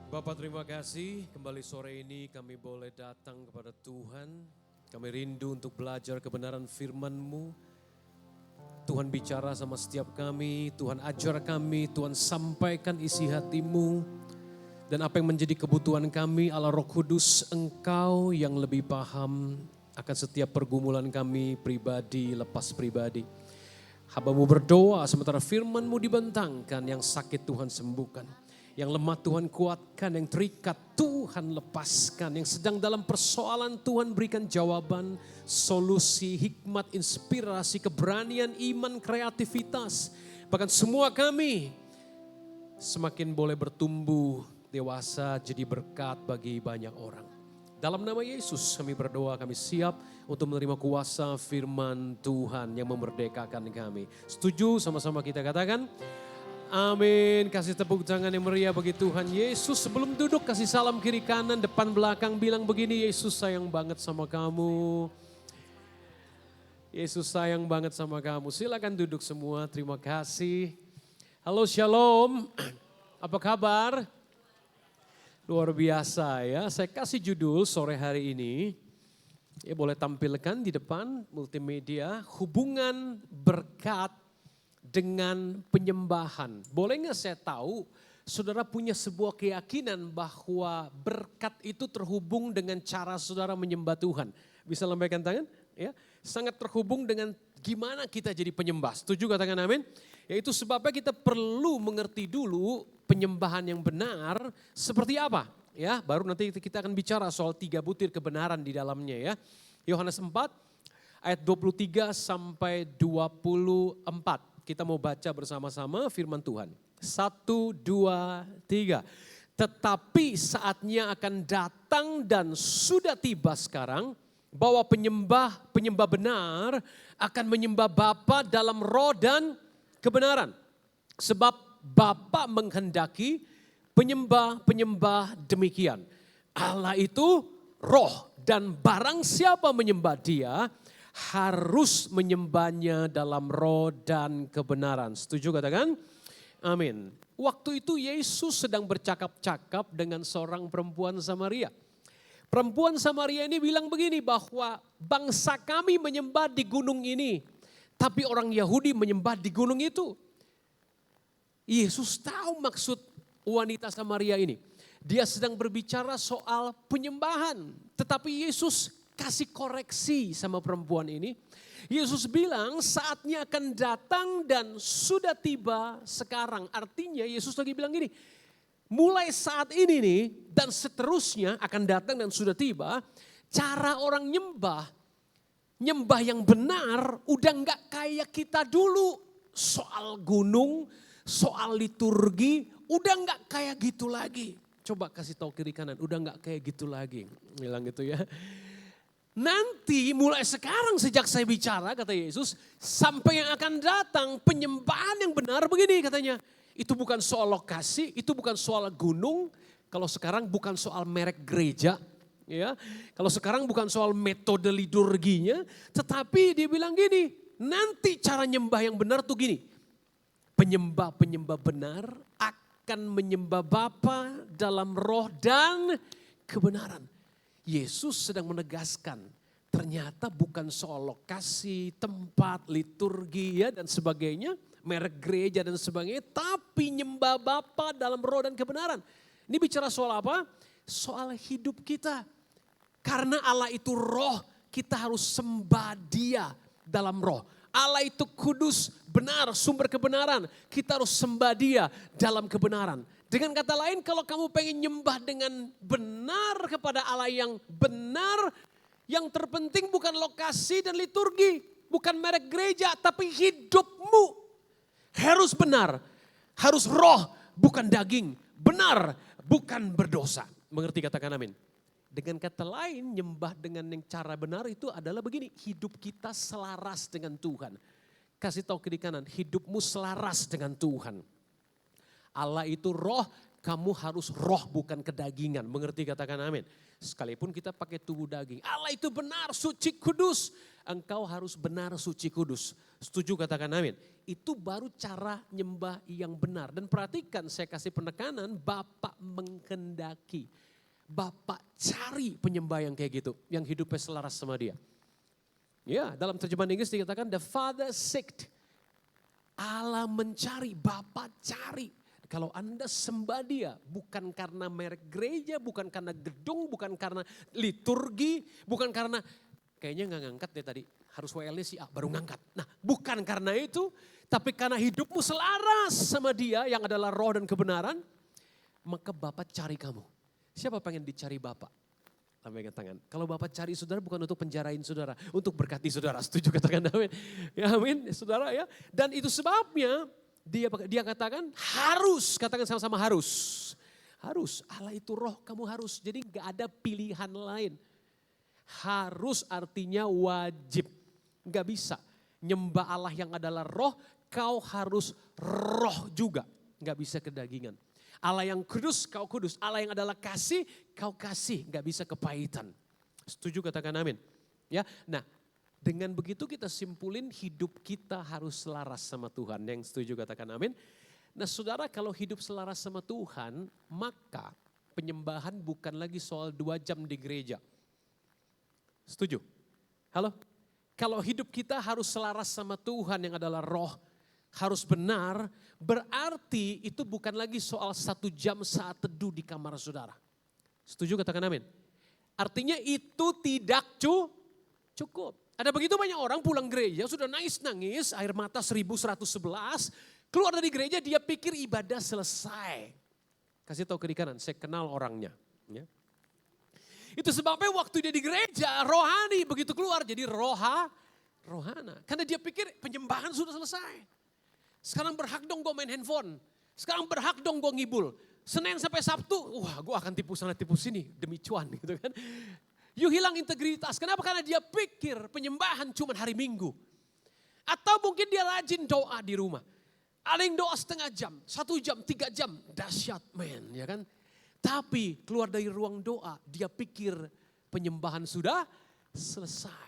Bapak terima kasih kembali sore ini kami boleh datang kepada Tuhan. Kami rindu untuk belajar kebenaran firman-Mu. Tuhan bicara sama setiap kami, Tuhan ajar kami, Tuhan sampaikan isi hati-Mu. Dan apa yang menjadi kebutuhan kami Allah Roh Kudus, Engkau yang lebih paham akan setiap pergumulan kami pribadi lepas pribadi. Hamba-Mu berdoa sementara firman-Mu dibentangkan, yang sakit Tuhan sembuhkan. Yang lemah Tuhan kuatkan, yang terikat Tuhan lepaskan. Yang sedang dalam persoalan Tuhan berikan jawaban, solusi, hikmat, inspirasi, keberanian, iman, kreativitas. Bahkan semua kami semakin boleh bertumbuh dewasa jadi berkat bagi banyak orang. Dalam nama Yesus kami berdoa, kami siap untuk menerima kuasa firman Tuhan yang memerdekakan kami. Setuju? Sama-sama kita katakan. Amin. Kasih tepuk tangan yang meriah bagi Tuhan Yesus. Sebelum duduk kasih salam kiri kanan, depan belakang, bilang begini: Yesus sayang banget sama kamu. Yesus sayang banget sama kamu. Silakan duduk semua, terima kasih. Halo Shalom, apa kabar? Luar biasa ya, saya kasih judul sore hari ini. Ya boleh tampilkan di depan multimedia, hubungan berkat dengan penyembahan. Boleh nggak saya tahu, saudara punya sebuah keyakinan bahwa berkat itu terhubung dengan cara saudara menyembah Tuhan. Bisa lambaikan tangan? Ya, sangat terhubung dengan gimana kita jadi penyembah. Setuju katakan amin? Yaitu sebabnya kita perlu mengerti dulu penyembahan yang benar seperti apa. Ya, baru nanti kita akan bicara soal 3 butir kebenaran di dalamnya ya. Yohanes 4 ayat 23 sampai 24. Kita mau baca bersama-sama firman Tuhan. 1, 2, 3. Tetapi saatnya akan datang dan sudah tiba sekarang bahwa penyembah benar akan menyembah Bapa dalam roh dan kebenaran. Sebab Bapa menghendaki penyembah demikian. Allah itu roh, dan barang siapa menyembah Dia harus menyembahnya dalam roh dan kebenaran. Setuju katakan? Amin. Waktu itu Yesus sedang bercakap-cakap dengan seorang perempuan Samaria. Perempuan Samaria ini bilang begini, bahwa bangsa kami menyembah di gunung ini, tapi orang Yahudi menyembah di gunung itu. Yesus tahu maksud wanita Samaria ini. Dia sedang berbicara soal penyembahan, tetapi Yesus kasih koreksi sama perempuan ini. Yesus bilang saatnya akan datang dan sudah tiba sekarang. Artinya Yesus lagi bilang gini, mulai saat ini nih dan seterusnya akan datang dan sudah tiba. Cara orang nyembah yang benar udah gak kayak kita dulu. Soal gunung, soal liturgi, udah gak kayak gitu lagi. Coba kasih tahu kiri kanan, udah gak kayak gitu lagi. Bilang gitu ya. Nanti mulai sekarang sejak saya bicara, kata Yesus, sampai yang akan datang penyembahan yang benar begini katanya. Itu bukan soal lokasi, itu bukan soal gunung. Kalau sekarang bukan soal merek gereja, ya. Kalau sekarang bukan soal metode liturginya, tetapi dia bilang gini, nanti cara nyembah yang benar tuh gini. Penyembah benar akan menyembah Bapa dalam roh dan kebenaran. Yesus sedang menegaskan, ternyata bukan soal lokasi, tempat, liturgi ya dan sebagainya, merek gereja dan sebagainya, tapi nyembah Bapa dalam roh dan kebenaran. Ini bicara soal apa? Soal hidup kita. Karena Allah itu roh, kita harus sembah Dia dalam roh. Allah itu kudus, benar, sumber kebenaran. Kita harus sembah Dia dalam kebenaran. Dengan kata lain, kalau kamu pengen nyembah dengan benar kepada Allah yang benar, yang terpenting bukan lokasi dan liturgi, bukan merek gereja, tapi hidupmu harus benar, harus roh, bukan daging, benar, bukan berdosa. Mengerti katakan amin? Dengan kata lain, nyembah dengan yang cara benar itu adalah begini, hidup kita selaras dengan Tuhan. Kasih tahu kiri kanan, hidupmu selaras dengan Tuhan. Allah itu roh, kamu harus roh bukan kedagingan. Mengerti, katakan amin. Sekalipun kita pakai tubuh daging. Allah itu benar, suci, kudus. Engkau harus benar, suci, kudus. Setuju, katakan amin. Itu baru cara nyembah yang benar. Dan perhatikan, saya kasih penekanan, Bapak menghendaki. Bapak cari penyembah yang kayak gitu. Yang hidupnya selaras sama dia. Ya, dalam terjemahan Inggris dikatakan, the Father seeked. Allah mencari, Bapak cari. Kalau Anda sembah dia, bukan karena merek gereja, bukan karena gedung, bukan karena liturgi, bukan karena, kayaknya nggak ngangkat deh tadi, harus WL-nya si A, baru ngangkat. Nah, bukan karena itu, tapi karena hidupmu selaras sama dia yang adalah roh dan kebenaran, maka Bapak cari kamu. Siapa pengen dicari Bapak? Lambaikan tangan. Kalau Bapak cari saudara bukan untuk penjarain saudara, untuk berkati saudara. Setuju, katakan amin. Ya amin, saudara ya. Dan itu sebabnya dia katakan harus, katakan sama-sama harus. Harus, Allah itu roh, kamu harus. Jadi gak ada pilihan lain. Harus artinya wajib. Gak bisa nyembah Allah yang adalah roh, kau harus roh juga. Gak bisa kedagingan. Allah yang kudus, kau kudus. Allah yang adalah kasih, kau kasih. Gak bisa kepahitan. Setuju, katakan amin. Ya, nah dengan begitu kita simpulin hidup kita harus selaras sama Tuhan. Yang setuju katakan amin. Nah saudara, kalau hidup selaras sama Tuhan, maka penyembahan bukan lagi soal 2 jam di gereja. Setuju? Halo? Kalau hidup kita harus selaras sama Tuhan yang adalah roh, harus benar, berarti itu bukan lagi soal 1 jam saat teduh di kamar saudara. Setuju, katakan amin. Artinya itu tidak cukup. Ada begitu banyak orang pulang gereja sudah nangis-nangis, air mata 1111, keluar dari gereja dia pikir ibadah selesai. Kasih tahu kiri kanan, saya kenal orangnya. Ya. Itu sebabnya waktu dia di gereja rohani, begitu keluar jadi rohana. Karena dia pikir penyembahan sudah selesai. Sekarang berhak dong gue main handphone. Sekarang berhak dong gue ngibul. Senin sampai Sabtu, wah gue akan tipu sana tipu sini demi cuan gitu kan. You hilang integritas. Kenapa? Karena dia pikir penyembahan cuma hari Minggu. Atau mungkin dia rajin doa di rumah. Ada yang doa setengah jam, 1 jam, 3 jam. Dahsyat men, ya kan. Tapi keluar dari ruang doa, dia pikir penyembahan sudah selesai.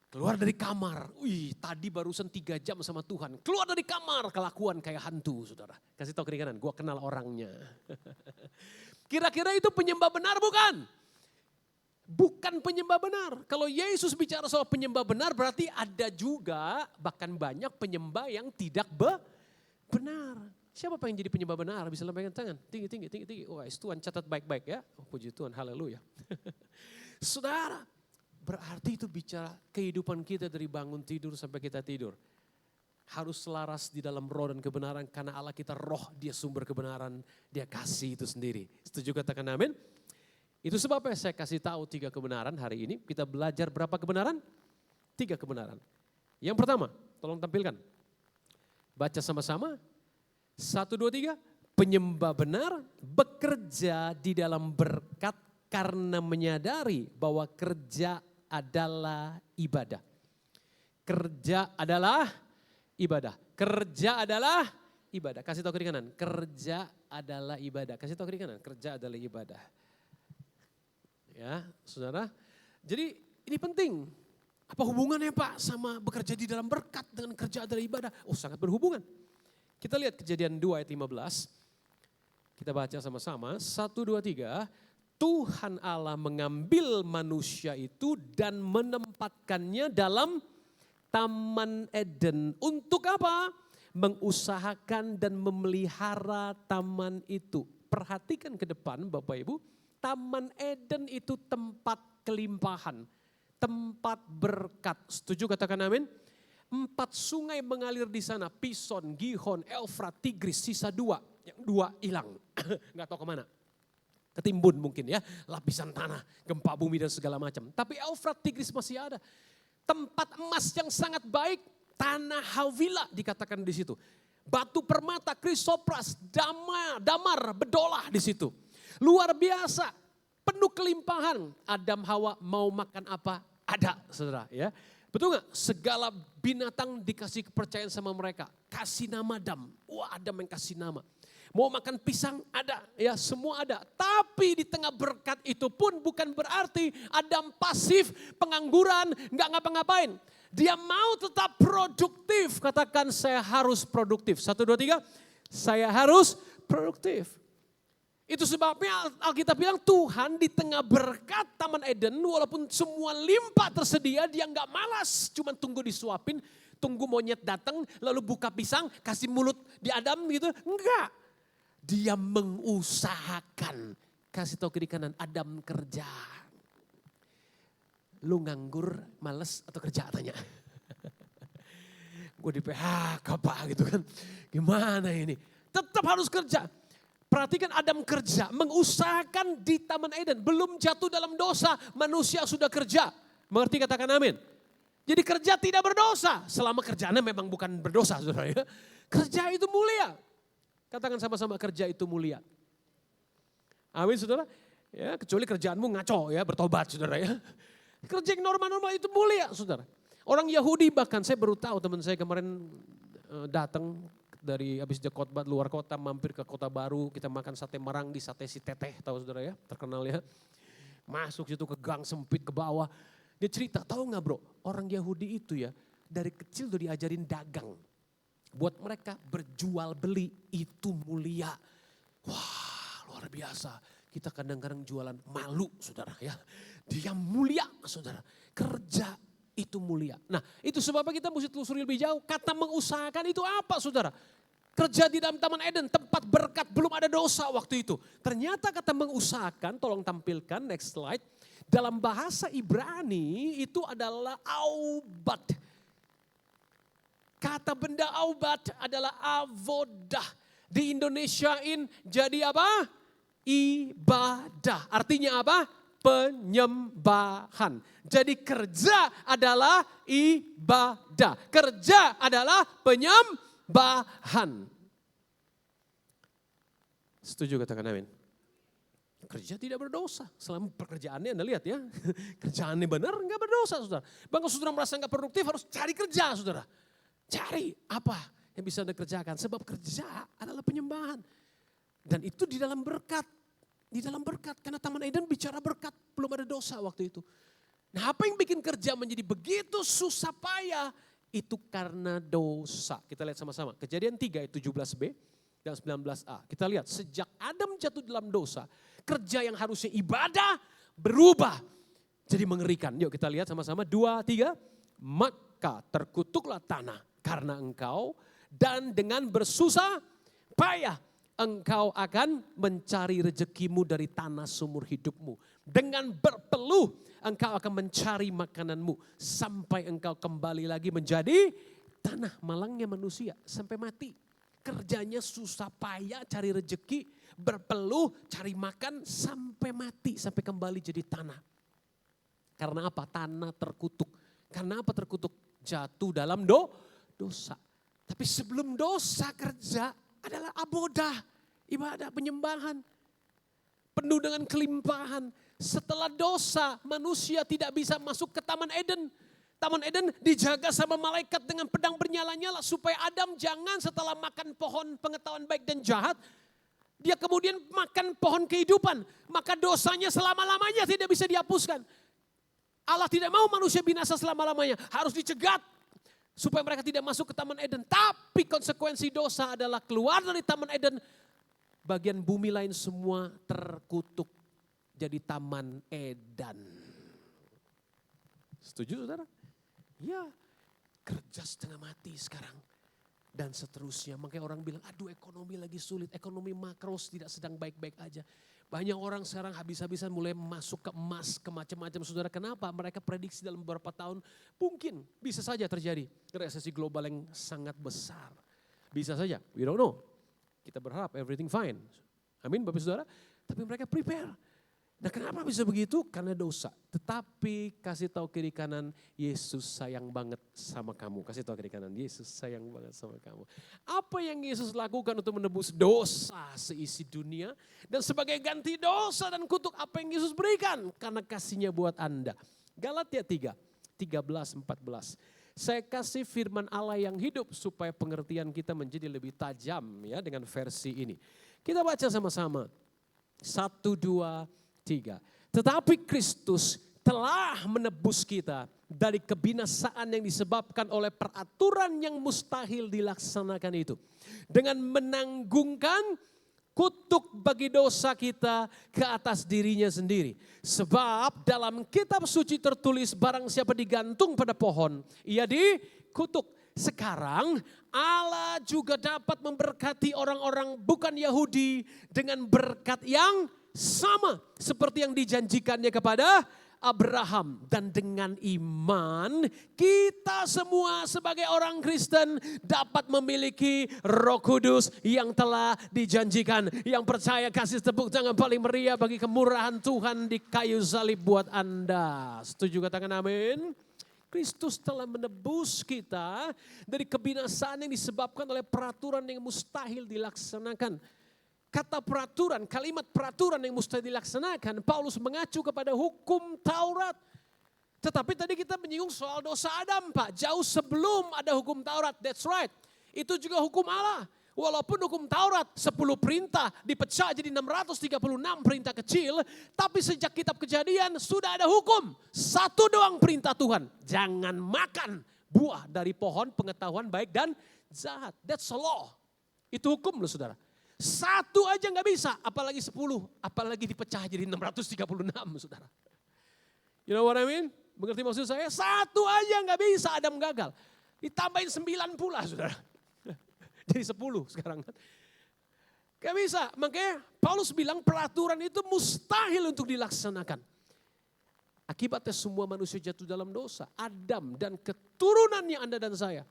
Keluar dari kamar, wih tadi barusan 3 jam sama Tuhan. Keluar dari kamar, kelakuan kayak hantu saudara. Kasih tahu kiri kanan, gue kenal orangnya. Kira-kira itu penyembah benar bukan? Bukan penyembah benar. Kalau Yesus bicara soal penyembah benar berarti ada juga bahkan banyak penyembah yang tidak benar. Siapa pengen jadi penyembah benar? Bisa lambaikan tangan, tinggi. Wah Tuhan catat baik-baik ya. Oh, puji Tuhan, haleluya. Saudara. Berarti itu bicara kehidupan kita dari bangun tidur sampai kita tidur. Harus selaras di dalam roh dan kebenaran karena Allah kita roh, dia sumber kebenaran, dia kasih itu sendiri. Setuju, katakan amin? Itu sebabnya saya kasih tahu 3 kebenaran hari ini. Kita belajar berapa kebenaran? 3 kebenaran. Yang pertama, tolong tampilkan. Baca sama-sama. 1, 2, 3. Penyembah benar bekerja di dalam berkat karena menyadari bahwa kerja adalah ibadah. Kerja adalah ibadah. Kerja adalah ibadah. Kasih tahu kiri kanan. Kerja adalah ibadah. Kasih tahu kiri kanan. Kerja adalah ibadah. Ya, saudara. Jadi ini penting. Apa hubungannya Pak sama bekerja di dalam berkat dengan kerja adalah ibadah? Oh sangat berhubungan. Kita lihat Kejadian 2 ayat 15. Kita baca sama-sama. 1, 2, 3. Tuhan Allah mengambil manusia itu dan menempatkannya dalam Taman Eden. Untuk apa? Mengusahakan dan memelihara taman itu. Perhatikan ke depan Bapak Ibu. Taman Eden itu tempat kelimpahan. Tempat berkat. Setuju, katakan amin? 4 sungai mengalir di sana. Pison, Gihon, Eufrat, Tigris. Sisa 2. Yang 2 hilang. Gak tahu kemana. Ketimbun mungkin ya, lapisan tanah, gempa bumi dan segala macam. Tapi Eufrat, Tigris masih ada. Tempat emas yang sangat baik, tanah Havila dikatakan di situ. Batu permata, krisopras, damar, bedolah di situ. Luar biasa, penuh kelimpahan. Adam Hawa mau makan apa? Ada, saudara ya. Betul gak? Segala binatang dikasih kepercayaan sama mereka. Kasih nama Adam. Wah, Adam yang kasih nama. Mau makan pisang ada, ya semua ada. Tapi di tengah berkat itu pun bukan berarti Adam pasif, pengangguran, nggak ngapa-ngapain. Dia mau tetap produktif. Katakan saya harus produktif. 1, 2, 3. Saya harus produktif. Itu sebabnya Alkitab bilang Tuhan di tengah berkat Taman Eden walaupun semua limpah tersedia dia nggak malas. Cuma tunggu disuapin, tunggu monyet datang lalu buka pisang kasih mulut di Adam gitu. Enggak. Dia mengusahakan. Kasih tahu kiri kanan, Adam kerja. Lu nganggur, males atau kerja tanya. Gue di PHK Pak gitu kan. Gimana ini? Tetap harus kerja. Perhatikan Adam kerja, mengusahakan di Taman Eden. Belum jatuh dalam dosa, manusia sudah kerja. Mengerti katakan amin. Jadi kerja tidak berdosa. Selama kerjaannya memang bukan berdosa saudara ya. Kerja itu mulia. Katakan sama-sama kerja itu mulia. Amin saudara. Ya, kecuali kerjaanmu ngaco ya, bertobat saudara ya. Kerja yang normal-normal itu mulia saudara. Orang Yahudi bahkan saya baru tahu teman saya kemarin datang dari habis dia khotbah luar kota mampir ke kota baru. Kita makan sate marang di sate si teteh tahu saudara ya, terkenal ya. Masuk situ ke gang sempit ke bawah. Dia cerita tahu nggak bro, orang Yahudi itu ya dari kecil udah diajarin dagang. Buat mereka berjual beli itu mulia. Wah luar biasa. Kita kadang-kadang jualan malu saudara ya. Dia mulia saudara. Kerja itu mulia. Nah itu sebabnya kita mesti telusuri lebih jauh. Kata mengusahakan itu apa saudara? Kerja di dalam Taman Eden, tempat berkat, belum ada dosa waktu itu. Ternyata kata mengusahakan, tolong tampilkan next slide. Dalam bahasa Ibrani itu adalah aubat. Kata benda aubat adalah avodah. Di Indonesiain jadi apa? Ibadah. Artinya apa? Penyembahan. Jadi kerja adalah ibadah. Kerja adalah penyembahan. Setuju katakan amin. Kerja tidak berdosa. Selama pekerjaannya Anda lihat ya. Kerjaannya benar enggak berdosa saudara. Bahkan saudara merasa enggak produktif harus cari kerja saudara. Cari apa yang bisa Anda kerjakan. Sebab kerja adalah penyembahan. Dan itu di dalam berkat. Di dalam berkat. Karena Taman Eden bicara berkat. Belum ada dosa waktu itu. Nah apa yang bikin kerja menjadi begitu susah payah. Itu karena dosa. Kita lihat sama-sama. Kejadian 3 ayat 17b dan 19a. Kita lihat sejak Adam jatuh dalam dosa. Kerja yang harusnya ibadah berubah. Jadi mengerikan. Yuk kita lihat sama-sama. 2, 3. Maka terkutuklah tanah. Karena engkau dan dengan bersusah payah engkau akan mencari rezekimu dari tanah sumur hidupmu. Dengan berpeluh engkau akan mencari makananmu sampai engkau kembali lagi menjadi tanah. Malangnya manusia sampai mati. Kerjanya susah payah cari rezeki, berpeluh cari makan sampai mati, sampai kembali jadi tanah. Karena apa? Tanah terkutuk. Karena apa terkutuk? Jatuh dalam dosa. Tapi sebelum dosa kerja adalah abodah, ibadah penyembahan. Penuh dengan kelimpahan. Setelah dosa manusia tidak bisa masuk ke Taman Eden. Taman Eden dijaga sama malaikat dengan pedang bernyala-nyala supaya Adam jangan setelah makan pohon pengetahuan baik dan jahat. Dia kemudian makan pohon kehidupan. Maka dosanya selama-lamanya tidak bisa dihapuskan. Allah tidak mau manusia binasa selama-lamanya. Harus dicegat. Supaya mereka tidak masuk ke Taman Eden. Tapi konsekuensi dosa adalah keluar dari Taman Eden. Bagian bumi lain semua terkutuk. Jadi Taman Eden. Setuju saudara? Ya, kerja setengah mati sekarang. Dan seterusnya. Makanya orang bilang, aduh ekonomi lagi sulit. Ekonomi makro tidak sedang baik-baik aja. Banyak orang sekarang habis-habisan mulai masuk ke emas, ke macam-macam. Saudara, kenapa? Mereka prediksi dalam beberapa tahun mungkin bisa saja terjadi resesi global yang sangat besar. Bisa saja, we don't know. Kita berharap everything fine. Amin Bapak Saudara. Tapi mereka prepare. Nah kenapa bisa begitu? Karena dosa. Tetapi kasih tahu kiri kanan, Yesus sayang banget sama kamu. Kasih tahu kiri kanan, Yesus sayang banget sama kamu. Apa yang Yesus lakukan untuk menebus dosa seisi dunia? Dan sebagai ganti dosa dan kutuk apa yang Yesus berikan? Karena kasihnya buat Anda. Galatia 3, 13, 14. Saya kasih firman Allah yang hidup supaya pengertian kita menjadi lebih tajam ya dengan versi ini. Kita baca sama-sama. 1, 2, 3. Tetapi Kristus telah menebus kita dari kebinasaan yang disebabkan oleh peraturan yang mustahil dilaksanakan itu. Dengan menanggungkan kutuk bagi dosa kita ke atas dirinya sendiri. Sebab dalam kitab suci tertulis barang siapa digantung pada pohon, ia dikutuk. Sekarang Allah juga dapat memberkati orang-orang bukan Yahudi dengan berkat yang sama seperti yang dijanjikannya kepada Abraham. Dan dengan iman kita semua sebagai orang Kristen dapat memiliki Roh Kudus yang telah dijanjikan. Yang percaya kasih tepuk tangan paling meriah bagi kemurahan Tuhan di kayu salib buat Anda. Setuju katakan amin? Kristus telah menebus kita dari kebinasaan yang disebabkan oleh peraturan yang mustahil dilaksanakan. Kata peraturan, kalimat peraturan yang mustahil dilaksanakan, Paulus mengacu kepada hukum Taurat. Tetapi tadi kita menyinggung soal dosa Adam, Pak. Jauh sebelum ada hukum Taurat, that's right. Itu juga hukum Allah. Walaupun hukum Taurat 10 perintah dipecah jadi 636 perintah kecil. Tapi sejak kitab Kejadian sudah ada hukum. Satu doang perintah Tuhan. Jangan makan buah dari pohon pengetahuan baik dan jahat. That's a law. Itu hukum loh saudara. Satu aja gak bisa, apalagi 10, apalagi dipecah jadi 636 saudara. You know what I mean? Mengerti maksud saya? Satu aja gak bisa, Adam gagal. Ditambahin 9 pula saudara. Jadi 10 sekarang kan. Gak bisa, makanya Paulus bilang peraturan itu mustahil untuk dilaksanakan. Akibatnya semua manusia jatuh dalam dosa. Adam dan keturunannya Anda dan saya.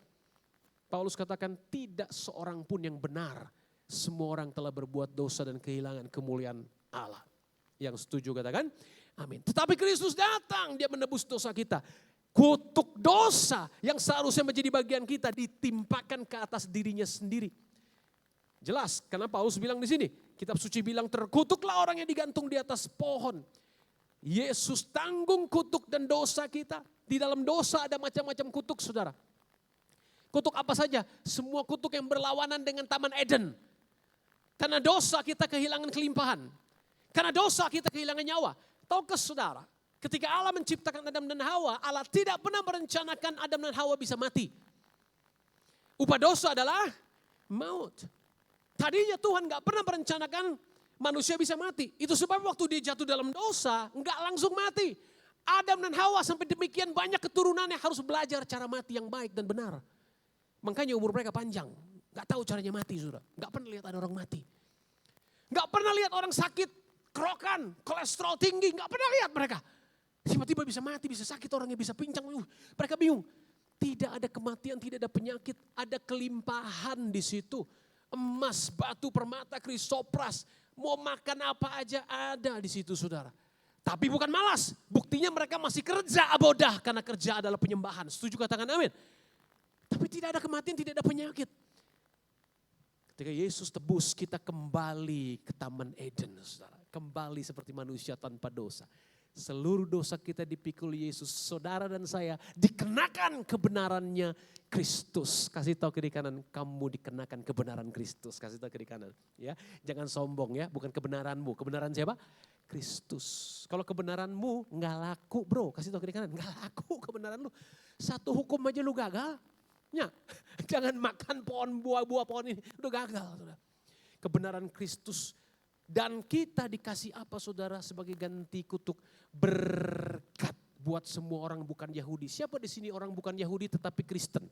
Paulus katakan tidak seorang pun yang benar. Semua orang telah berbuat dosa dan kehilangan kemuliaan Allah. Yang setuju katakan amin. Tetapi Kristus datang, dia menebus dosa kita. Kutuk dosa yang seharusnya menjadi bagian kita ditimpakan ke atas dirinya sendiri. Jelas, karena Paulus bilang di sini, kitab suci bilang terkutuklah orang yang digantung di atas pohon. Yesus tanggung kutuk dan dosa kita. Di dalam dosa ada macam-macam kutuk saudara. Kutuk apa saja? Semua kutuk yang berlawanan dengan Taman Eden. Karena dosa kita kehilangan kelimpahan. Karena dosa kita kehilangan nyawa. Tahukah saudara, ketika Allah menciptakan Adam dan Hawa, Allah tidak pernah merencanakan Adam dan Hawa bisa mati. Upah dosa adalah maut. Tadinya Tuhan gak pernah merencanakan manusia bisa mati. Itu sebab waktu dia jatuh dalam dosa, gak langsung mati. Adam dan Hawa sampai demikian banyak keturunannya harus belajar cara mati yang baik dan benar. Makanya umur mereka panjang. Gak tahu caranya mati sudah. Gak pernah lihat ada orang mati. Gak pernah lihat orang sakit, kerokan, kolesterol tinggi. Gak pernah lihat mereka. Tiba-tiba bisa mati, bisa sakit, orangnya bisa pincang. Mereka bingung. Tidak ada kematian, tidak ada penyakit. Ada kelimpahan di situ. Emas, batu, permata, krisopras. Mau makan apa aja ada di situ saudara. Tapi bukan malas. Buktinya mereka masih kerja abodah. Karena kerja adalah penyembahan. Setuju katakan amin. Tapi tidak ada kematian, tidak ada penyakit. Ketika Yesus tebus, kita kembali ke Taman Eden, saudara. Kembali seperti manusia tanpa dosa. Seluruh dosa kita dipikul Yesus, saudara dan saya dikenakan kebenarannya Kristus. Kasih tahu kiri kanan, kamu dikenakan kebenaran Kristus. Kasih tahu kiri kanan, ya. Jangan sombong ya, bukan kebenaranmu. Kebenaran siapa? Kristus. Kalau kebenaranmu nggak laku, bro. Kasih tahu kiri kanan, nggak laku kebenaran lu. Satu hukum aja lu gagal. Ya, jangan makan pohon buah-buah pohon ini, udah gagal. Saudara. Kebenaran Kristus dan kita dikasih apa saudara sebagai ganti kutuk? Berkat buat semua orang bukan Yahudi. Siapa di sini orang bukan Yahudi tetapi Kristen?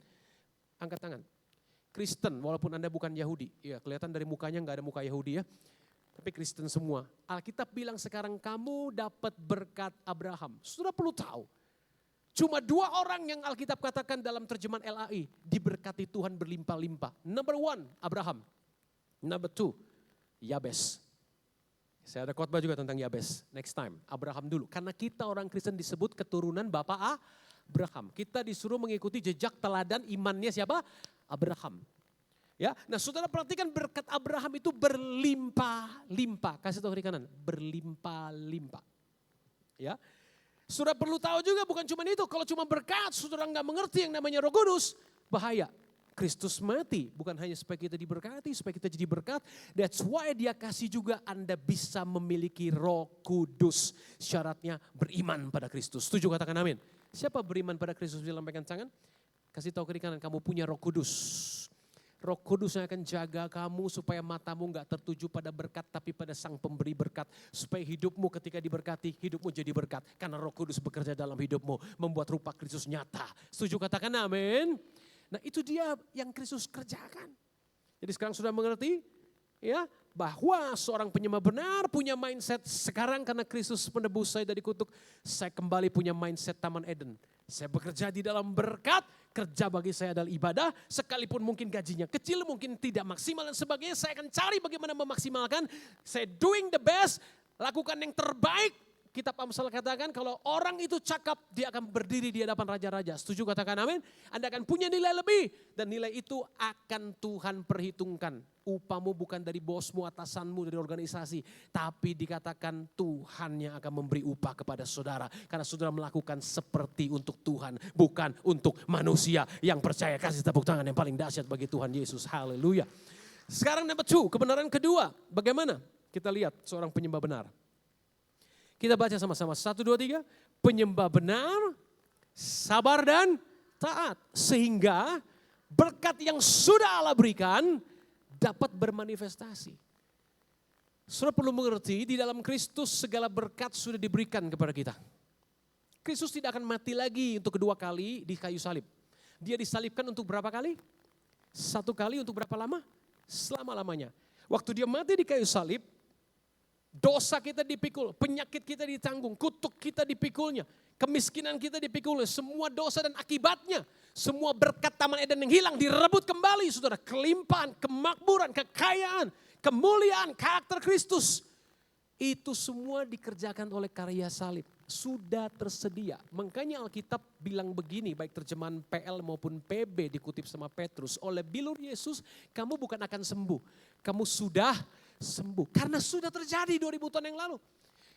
Angkat tangan. Kristen walaupun Anda bukan Yahudi. Ya kelihatan dari mukanya nggak ada muka Yahudi ya. Tapi Kristen semua. Alkitab bilang sekarang kamu dapat berkat Abraham. Saudara perlu tahu. Cuma 2 orang yang Alkitab katakan dalam terjemahan LAI. Diberkati Tuhan berlimpah-limpah. Number 1, Abraham. Number 2, Yabes. Saya ada khotbah juga tentang Yabes. Next time, Abraham dulu. Karena kita orang Kristen disebut keturunan Bapak Abraham. Kita disuruh mengikuti jejak teladan imannya siapa? Abraham. Ya, nah saudara perhatikan berkat Abraham itu berlimpah-limpah. Kasih tahu kiri kanan, berlimpah-limpah. Ya. Saudara perlu tahu juga bukan cuma itu. Kalau cuma berkat, saudara nggak mengerti yang namanya Roh Kudus, bahaya. Kristus mati bukan hanya supaya kita diberkati, supaya kita jadi berkat. That's why dia kasih juga Anda bisa memiliki Roh Kudus. Syaratnya beriman pada Kristus. Setuju, katakan amin. Siapa beriman pada Kristus? Dilambaikan tangan. Kasih tahu kiri kanan, kamu punya Roh Kudus. Roh Kudus yang akan jaga kamu supaya matamu nggak tertuju pada berkat tapi pada Sang Pemberi berkat. Supaya hidupmu ketika diberkati, hidupmu jadi berkat. Karena Roh Kudus bekerja dalam hidupmu, membuat rupa Kristus nyata. Setuju, katakan amin. Nah itu dia yang Kristus kerjakan. Jadi sekarang sudah mengerti ya bahwa seorang penyembah benar punya mindset sekarang karena Kristus menebus saya dari kutuk. Saya kembali punya mindset Taman Eden. Saya bekerja di dalam berkat, kerja bagi saya adalah ibadah, sekalipun mungkin gajinya kecil, mungkin tidak maksimal dan sebagainya, saya akan cari bagaimana memaksimalkan. Saya doing the best, lakukan yang terbaik. Kitab Amsal katakan kalau orang itu cakap, dia akan berdiri di hadapan raja-raja. Setuju, katakan amin? Anda akan punya nilai lebih dan nilai itu akan Tuhan perhitungkan. Upahmu bukan dari bosmu, atasanmu, dari organisasi. Tapi dikatakan Tuhan yang akan memberi upah kepada saudara. Karena saudara melakukan seperti untuk Tuhan, bukan untuk manusia yang percaya. Kasih tepuk tangan yang paling dahsyat bagi Tuhan Yesus. Haleluya. Sekarang number 2, kebenaran kedua. Bagaimana? Kita lihat seorang penyembah benar. Kita baca sama-sama. 1, 2, 3. Penyembah benar, sabar dan taat. Sehingga berkat yang sudah Allah berikan dapat bermanifestasi. Saudara perlu mengerti di dalam Kristus segala berkat sudah diberikan kepada kita. Kristus tidak akan mati lagi untuk kedua kali di kayu salib. Dia disalibkan untuk berapa kali? 1 kali untuk berapa lama? Selama-lamanya. Waktu dia mati di kayu salib, dosa kita dipikul, penyakit kita ditanggung, kutuk kita dipikulnya, kemiskinan kita dipikulnya, semua dosa dan akibatnya, semua berkat Taman Eden yang hilang direbut kembali, saudara. Kelimpahan, kemakmuran, kekayaan, kemuliaan, karakter Kristus. Itu semua dikerjakan oleh karya salib. Sudah tersedia. Makanya Alkitab bilang begini, baik terjemahan PL maupun PB dikutip sama Petrus. Oleh bilur Yesus, kamu bukan akan sembuh. Kamu sudah sembuh. Karena sudah terjadi 2000 tahun yang lalu.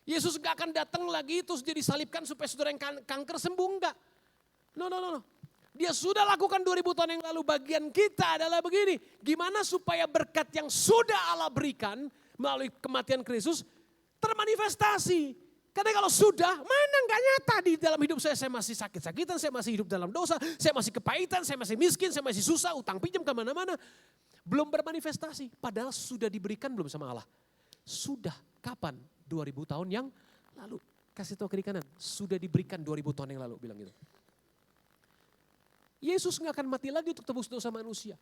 Yesus gak akan datang lagi terus dia disalibkan supaya saudara yang kanker sembuh, enggak. No. Dia sudah lakukan 2000 tahun yang lalu. Bagian kita adalah begini. Gimana supaya berkat yang sudah Allah berikan melalui kematian Kristus termanifestasi. Karena kalau sudah, mana gak nyata di dalam hidup saya masih sakit-sakitan, saya masih hidup dalam dosa, saya masih kepahitan, saya masih miskin, saya masih susah, utang pinjam kemana-mana. Belum bermanifestasi, padahal sudah diberikan belum sama Allah. Sudah, kapan? 2000 tahun yang lalu. Kasih tahu kiri kanan, sudah diberikan 2000 tahun yang lalu, bilang gitu. Yesus gak akan mati lagi untuk tebus dosa manusia.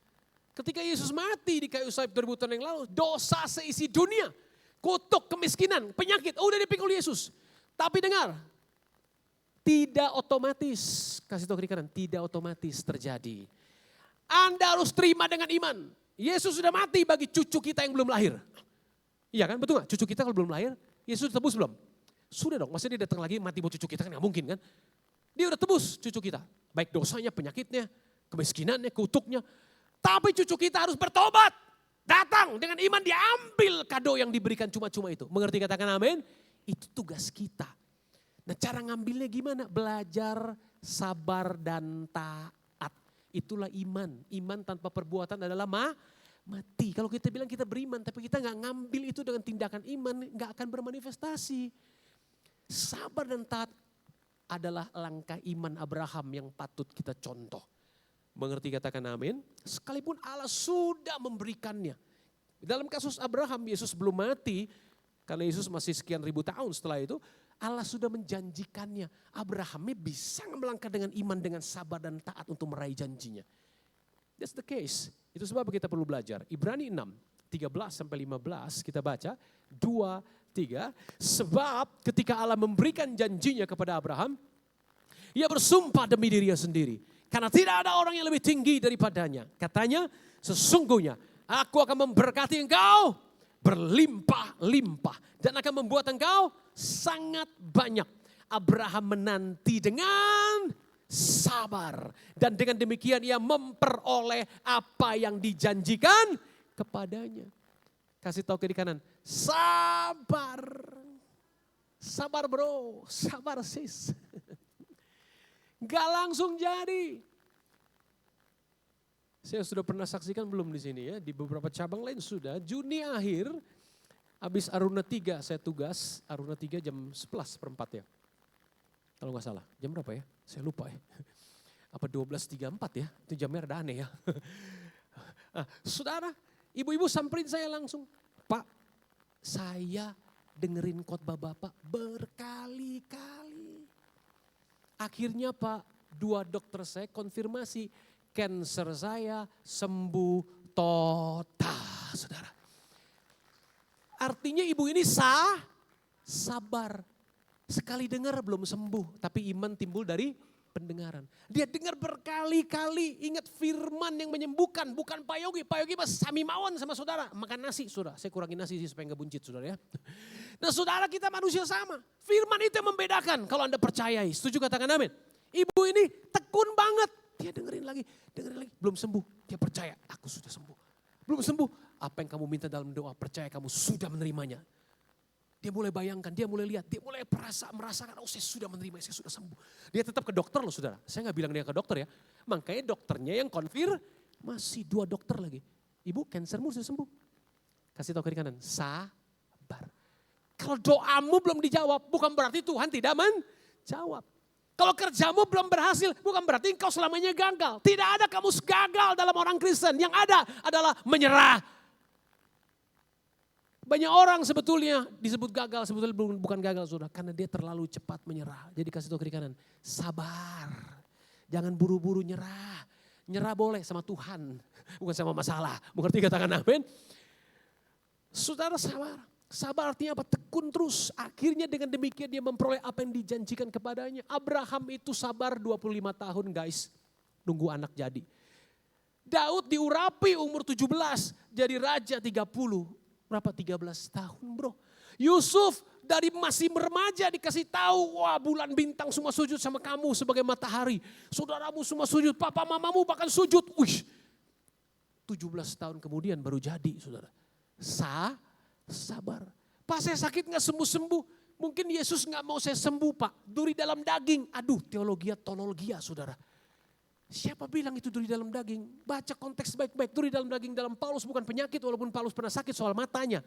Ketika Yesus mati di kayu salib 2000 tahun yang lalu, dosa seisi dunia. Kutuk, kemiskinan, penyakit, udah dipikul Yesus. Tapi dengar, tidak otomatis, kasih tahu kiri kanan, tidak otomatis terjadi. Anda harus terima dengan iman. Yesus sudah mati bagi cucu kita yang belum lahir. Iya kan, betul gak? Cucu kita kalau belum lahir, Yesus tebus belum? Sudah dong, maksudnya dia datang lagi mati buat cucu kita kan gak mungkin kan. Dia udah tebus cucu kita, baik dosanya, penyakitnya, kemiskinannya, kutuknya. Tapi cucu kita harus bertobat. Datang dengan iman diambil kado yang diberikan cuma-cuma itu. Mengerti, katakan amin? Itu tugas kita. Nah cara ngambilnya gimana? Belajar sabar dan taat. Itulah iman. Iman tanpa perbuatan adalah mati. Kalau kita bilang kita beriman tapi kita gak ngambil itu dengan tindakan iman, gak akan bermanifestasi. Sabar dan taat adalah langkah iman Abraham yang patut kita contoh. Mengerti, katakan amin? Sekalipun Allah sudah memberikannya. Dalam kasus Abraham, Yesus belum mati. Karena Yesus masih sekian ribu tahun setelah itu. Allah sudah menjanjikannya. Abrahamnya bisa melangkah dengan iman, dengan sabar dan taat untuk meraih janjinya. That's the case. Itu sebab kita perlu belajar. Ibrani 6, 13-15 kita baca. 2, 3. Sebab ketika Allah memberikan janjinya kepada Abraham, ia bersumpah demi dirinya sendiri. Karena tidak ada orang yang lebih tinggi daripadanya. Katanya, sesungguhnya aku akan memberkati engkau berlimpah-limpah. Dan akan membuat engkau sangat banyak. Abraham menanti dengan sabar. Dan dengan demikian ia memperoleh apa yang dijanjikan kepadanya. Kasih tahu kiri kanan, sabar. Sabar bro, sabar sis. Gak langsung jadi. Saya sudah pernah saksikan belum di sini ya, di beberapa cabang lain sudah. Juni akhir, habis Aruna 3 saya tugas, Aruna 3 jam 11:04 ya. Kalau nggak salah, jam berapa ya? Saya lupa ya. Apa 12.34 ya, itu jamnya rada aneh ya. Saudara, ibu-ibu samperin saya langsung. Pak, saya dengerin khotbah Bapak berkali-kali. Akhirnya Pak, 2 dokter saya konfirmasi, cancer saya sembuh total, saudara. Artinya ibu ini sabar. Sekali dengar belum sembuh, tapi iman timbul dari pendengaran. Dia dengar berkali-kali, ingat firman yang menyembuhkan, bukan Pak Yogi. Pak Yogi mas sami mawon sama saudara, makan nasi saudara. Saya kurangin nasi sih supaya nggak buncit saudara ya. Nah saudara, kita manusia sama. Firman itu yang membedakan kalau Anda percayai. Setuju katakan amin. Ibu ini tekun banget. Dia dengerin lagi. Belum sembuh. Dia percaya, aku sudah sembuh. Belum sembuh, apa yang kamu minta dalam doa, percaya kamu sudah menerimanya. Dia mulai bayangkan, dia mulai lihat, dia mulai merasakan, oh saya sudah menerima, saya sudah sembuh. Dia tetap ke dokter loh saudara. Saya gak bilang dia ke dokter ya. Makanya dokternya yang masih 2 dokter lagi. Ibu, kansermu sudah sembuh. Kasih tahu kiri kanan, sabar. Kalau doamu belum dijawab, bukan berarti Tuhan tidak menjawab. Kalau kerjamu belum berhasil, bukan berarti engkau selamanya gagal. Tidak ada kamu gagal dalam orang Kristen. Yang ada adalah menyerah. Banyak orang sebetulnya disebut gagal, sebetulnya bukan gagal saudara. Karena dia terlalu cepat menyerah. Jadi kasih tahu kiri kanan, sabar. Jangan buru-buru nyerah. Nyerah boleh sama Tuhan, bukan sama masalah. Mengerti katakan amin? Saudara sabar. Sabar artinya apa? Tekun terus. Akhirnya dengan demikian dia memperoleh apa yang dijanjikan kepadanya. Abraham itu sabar 25 tahun guys. Nunggu anak jadi. Daud diurapi umur 17. Jadi raja 30. Berapa? 13 tahun bro. Yusuf dari masih remaja dikasih tahu, wah bulan bintang semua sujud sama kamu sebagai matahari. Saudaramu semua sujud, papa mamamu bahkan sujud. Wih, 17 tahun kemudian baru jadi saudara. Sabar. Pak saya sakit gak sembuh-sembuh. Mungkin Yesus gak mau saya sembuh pak. Duri dalam daging. Aduh teologia saudara. Siapa bilang itu duri dalam daging? Baca konteks baik-baik. Duri dalam daging dalam Paulus bukan penyakit walaupun Paulus pernah sakit soal matanya.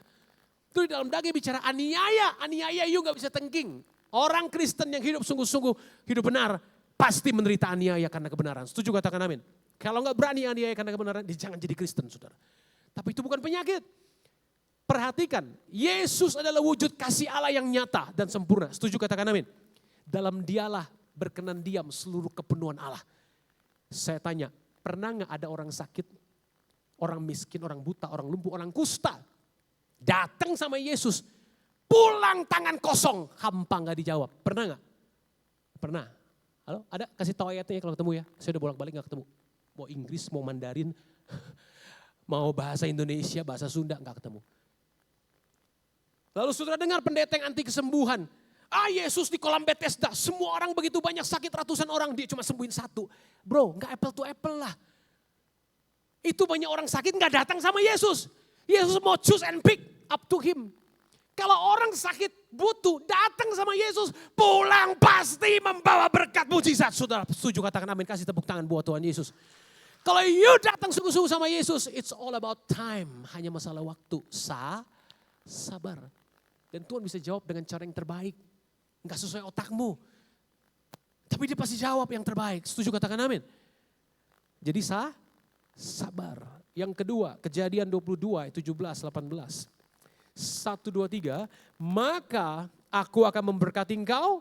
Duri dalam daging bicara aniaya. Aniaya you gak bisa tengking. Orang Kristen yang hidup sungguh-sungguh hidup benar. Pasti menderita aniaya karena kebenaran. Setuju katakan amin. Kalau gak berani aniaya karena kebenaran, jangan jadi Kristen saudara. Tapi itu bukan penyakit. Perhatikan, Yesus adalah wujud kasih Allah yang nyata dan sempurna. Setuju katakan amin. Dalam dialah berkenan diam seluruh kepenuhan Allah. Saya tanya, pernah gak ada orang sakit, orang miskin, orang buta, orang lumpuh, orang kusta. Datang sama Yesus, pulang tangan kosong, hampa gak dijawab. Pernah gak? Pernah. Halo, ada? Kasih tahu ayatnya kalau ketemu ya. Saya udah bolak-balik gak ketemu. Mau Inggris, mau Mandarin, mau bahasa Indonesia, bahasa Sunda gak ketemu. Lalu saudara dengar pendeta yang anti kesembuhan. Yesus di kolam Bethesda, semua orang begitu banyak sakit ratusan orang, dia cuma sembuhin 1. Bro, gak apple to apple lah. Itu banyak orang sakit gak datang sama Yesus. Yesus mau choose and pick, up to him. Kalau orang sakit butuh, datang sama Yesus, pulang pasti membawa berkat mujizat. Saudara setuju katakan amin, kasih tepuk tangan buat Tuhan Yesus. Kalau you datang sungguh-sungguh sama Yesus, it's all about time. Hanya masalah waktu, sabar. Dan Tuhan bisa jawab dengan cara yang terbaik. Enggak sesuai otakmu. Tapi dia pasti jawab yang terbaik. Setuju katakan amin. Jadi sabar. Yang kedua, Kejadian 22, 17, 18. 1, 2, 3. Maka aku akan memberkati engkau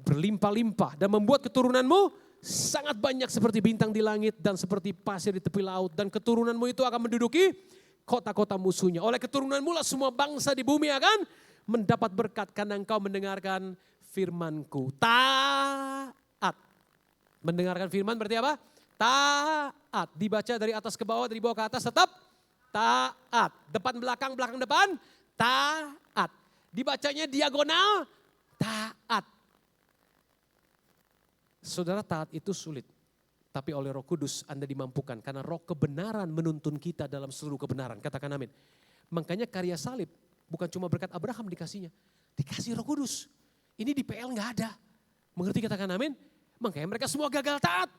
berlimpah-limpah. Dan membuat keturunanmu sangat banyak seperti bintang di langit dan seperti pasir di tepi laut. Dan keturunanmu itu akan menduduki kota-kota musuhnya. Oleh keturunanmu lah semua bangsa di bumi akan mendapat berkat karena engkau mendengarkan firmanku. Taat. Mendengarkan firman berarti apa? Taat. Dibaca dari atas ke bawah, dari bawah ke atas tetap taat. Depan belakang, belakang depan taat. Dibacanya diagonal taat. Saudara, taat itu sulit. Tapi oleh Roh Kudus Anda dimampukan karena roh kebenaran menuntun kita dalam seluruh kebenaran. Katakan amin. Makanya karya salib bukan cuma berkat Abraham dikasihnya. Dikasih Roh Kudus. Ini di PL nggak ada. Mengerti, katakan amin? Makanya mereka semua gagal taat.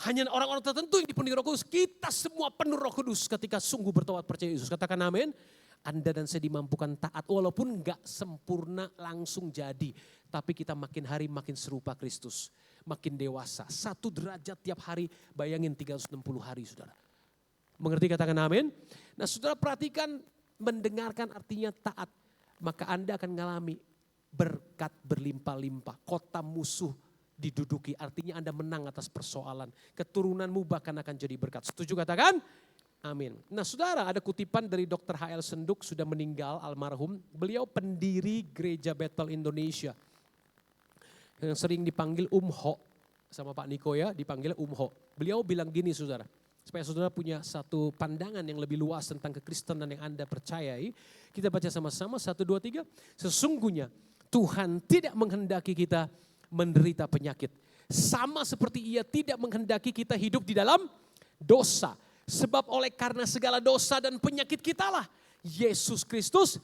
Hanya orang-orang tertentu yang dipenuhi Roh Kudus. Kita semua penuh Roh Kudus ketika sungguh bertobat percaya Yesus. Katakan amin. Anda dan saya dimampukan taat walaupun nggak sempurna langsung jadi. Tapi kita makin hari makin serupa Kristus. Makin dewasa. 1 derajat tiap hari, bayangin 360 hari saudara. Mengerti, katakan amin. Nah saudara perhatikan, mendengarkan artinya taat. Maka Anda akan mengalami berkat berlimpah-limpah. Kota musuh diduduki, artinya Anda menang atas persoalan. Keturunanmu bahkan akan jadi berkat. Setuju katakan? Amin. Nah saudara, ada kutipan dari Dr. H.L. Senduk, sudah meninggal almarhum. Beliau pendiri Gereja Bethel Indonesia. Yang sering dipanggil Umho. Sama Pak Niko ya, dipanggil Umho. Beliau bilang gini saudara, supaya saudara punya satu pandangan yang lebih luas tentang kekristenan yang Anda percayai. Kita baca sama-sama, 1, 2, 3. Sesungguhnya Tuhan tidak menghendaki kita menderita penyakit. Sama seperti Ia tidak menghendaki kita hidup di dalam dosa. Sebab oleh karena segala dosa dan penyakit kitalah Yesus Kristus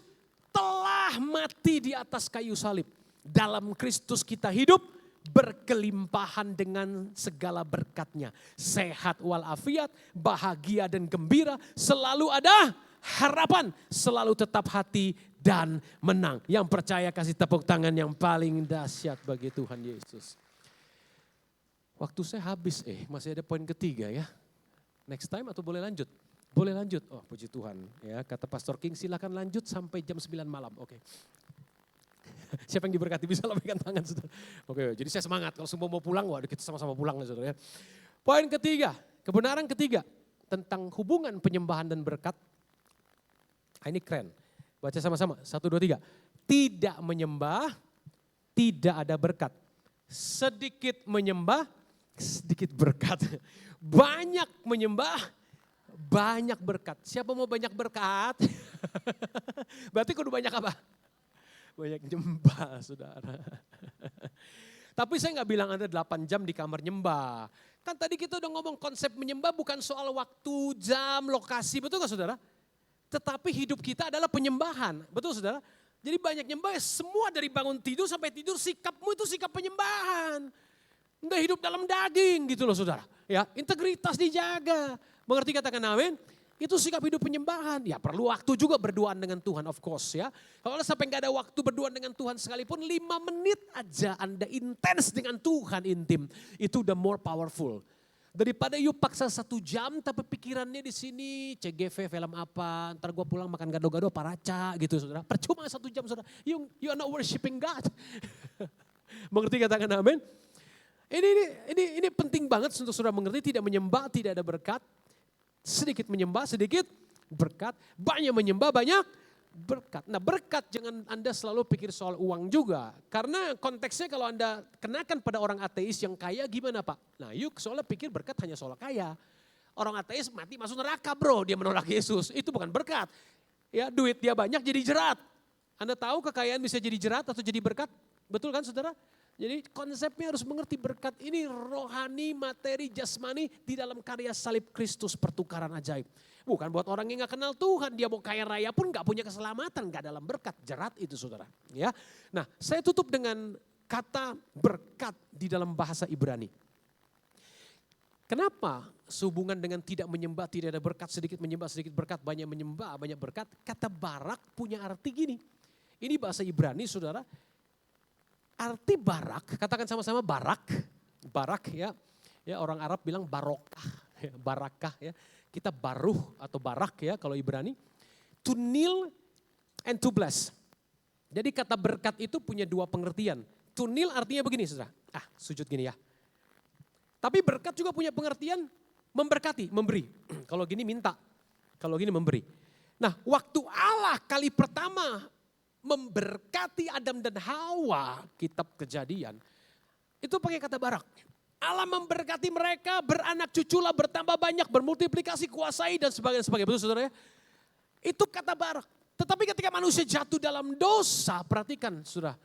telah mati di atas kayu salib. Dalam Kristus kita hidup berkelimpahan dengan segala berkat-Nya. Sehat walafiat, bahagia dan gembira, selalu ada harapan, selalu tetap hati dan menang. Yang percaya kasih tepuk tangan yang paling dahsyat bagi Tuhan Yesus. Waktu saya habis, masih ada poin ketiga ya. Next time atau boleh lanjut? Boleh lanjut. Oh puji Tuhan. Ya, kata Pastor King silakan lanjut sampai jam 9 malam. Oke. Siapa yang diberkati bisa lambaikan tangan saudara. Oke, jadi saya semangat. Kalau semua mau pulang, waduh kita sama-sama pulang saudara ya. Poin ketiga, kebenaran ketiga tentang hubungan penyembahan dan berkat. Ini keren. Baca sama-sama, 1, 2, 3. Tidak menyembah, tidak ada berkat. Sedikit menyembah, sedikit berkat. Banyak menyembah, banyak berkat. Siapa mau banyak berkat? Berarti kudu banyak apa? Banyak nyembah saudara. Tapi saya nggak bilang Anda 8 jam di kamar nyembah. Kan tadi kita udah ngomong konsep menyembah bukan soal waktu, jam, lokasi. Betul gak saudara? Tetapi hidup kita adalah penyembahan. Betul saudara? Jadi banyak nyembah, semua dari bangun tidur sampai tidur sikapmu itu sikap penyembahan. Enggak hidup dalam daging gitu loh saudara. Ya, integritas dijaga. Mengerti katakan amin? Itu sikap hidup penyembahan. Ya perlu waktu juga berduaan dengan Tuhan of course ya. Kalau sampai gak ada waktu berduaan dengan Tuhan sekalipun 5 menit aja Anda intens dengan Tuhan intim. Itu udah more powerful. Daripada you paksa 1 jam tapi pikirannya di sini CGV film apa, ntar gue pulang makan gado-gado paraca gitu saudara. Percuma 1 jam saudara, you are not worshiping God. Mengerti katakan amin? Ini penting banget untuk saudara mengerti, tidak menyembah tidak ada berkat. Sedikit menyembah sedikit berkat, banyak menyembah banyak berkat. Nah berkat jangan Anda selalu pikir soal uang juga. Karena konteksnya kalau Anda kenakan pada orang ateis yang kaya gimana Pak? Nah yuk soalnya pikir berkat hanya soal kaya. Orang ateis mati masuk neraka bro, dia menolak Yesus. Itu bukan berkat. Ya duit dia banyak jadi jerat. Anda tahu kekayaan bisa jadi jerat atau jadi berkat? Betul kan saudara? Jadi konsepnya harus mengerti berkat ini rohani, materi, jasmani di dalam karya salib Kristus pertukaran ajaib. Bukan buat orang yang gak kenal Tuhan, dia mau kaya raya pun gak punya keselamatan, gak dalam berkat, jerat itu saudara. Ya, nah saya tutup dengan kata berkat di dalam bahasa Ibrani. Kenapa sehubungan dengan tidak menyembah, tidak ada berkat, sedikit menyembah, sedikit berkat, banyak menyembah, banyak berkat. Kata barak punya arti gini, ini bahasa Ibrani saudara. Arti barak, katakan sama-sama barak ya, orang Arab bilang barokah, barakah ya, kita baruh atau barak ya kalau Ibrani, to kneel and to bless. Jadi kata berkat itu punya 2 pengertian, to kneel artinya begini saudara, sujud gini ya. Tapi berkat juga punya pengertian memberkati, memberi, kalau gini minta, kalau gini memberi. Nah waktu Allah kali pertama memberkati Adam dan Hawa, kitab Kejadian, itu pakai kata barak. Allah memberkati mereka, beranak cuculah, bertambah banyak, bermultiplikasi, kuasai dan sebagainya. Betul saudara ya? Itu kata barak. Tetapi ketika manusia jatuh dalam dosa, perhatikan saudara.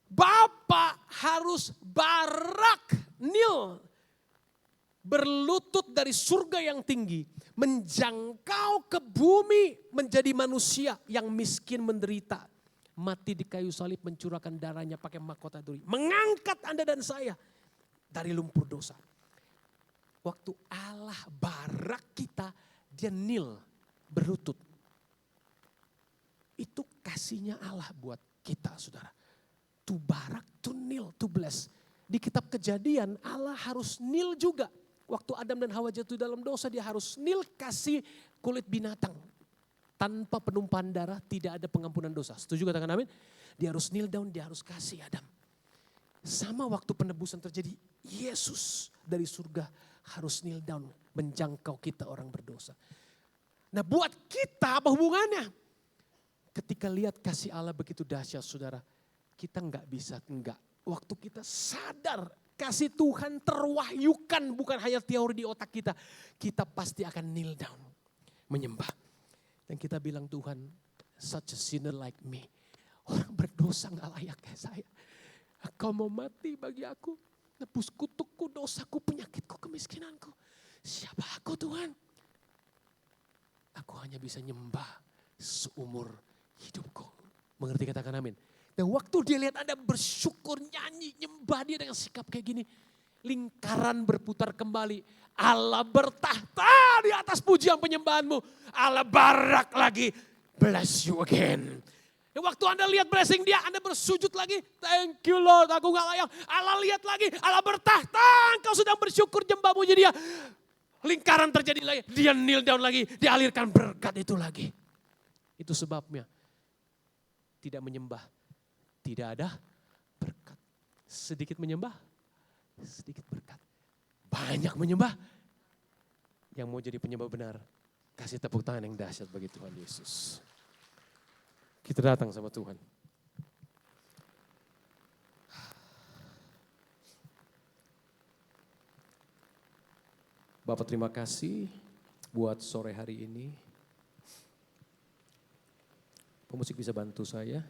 Bapak harus barak, kneel, berlutut dari surga yang tinggi, menjangkau ke bumi menjadi manusia yang miskin menderita. mati di kayu salib, mencurahkan darahnya pakai mahkota duri. Mengangkat Anda dan saya dari lumpur dosa. Waktu Allah barak kita, dia kneel, berlutut. Itu kasihnya Allah buat kita, saudara. To barak, to kneel, to bless. Di kitab Kejadian Allah harus kneel juga. Waktu Adam dan Hawa jatuh dalam dosa, dia harus kneel kasih kulit binatang. Tanpa penumpahan darah tidak ada pengampunan dosa. Setuju katakan amin? Dia harus kneel down, dia harus kasih Adam. Sama waktu penebusan terjadi, Yesus dari surga harus kneel down menjangkau kita orang berdosa. Nah buat kita apa hubungannya? Ketika lihat kasih Allah begitu dahsyat saudara, kita nggak bisa enggak. Waktu kita sadar kasih Tuhan terwahyukan bukan hanya teori di otak kita. Kita pasti akan kneel down, menyembah. Dan kita bilang Tuhan, such a sinner like me. Orang berdosa gak layak kayak saya. Kau mau mati bagi aku. Nebus kutukku, dosaku, penyakitku, kemiskinanku. Siapa aku Tuhan? Aku hanya bisa nyembah seumur hidupku. Mengerti katakan amin. Dan waktu dia lihat Anda bersyukur, nyanyi, nyembah dia dengan sikap kayak gini. Lingkaran berputar kembali. Allah bertahta di atas pujian penyembahanmu. Allah barak lagi. Bless you again. Dan waktu Anda lihat blessing dia, Anda bersujud lagi. Thank you Lord, aku gak layak. Allah lihat lagi, Allah bertahta. Engkau sedang bersyukur jemba puji dia. Lingkaran terjadi lagi. Dia kneel down lagi. Dialirkan berkat itu lagi. Itu sebabnya. Tidak menyembah. Tidak ada berkat. Sedikit menyembah. Sedikit berkat. Banyak menyembah. Yang mau jadi penyembah benar. Kasih tepuk tangan yang dahsyat bagi Tuhan Yesus. Kita datang sama Tuhan. Bapak terima kasih buat sore hari ini. Pemusik bisa bantu saya.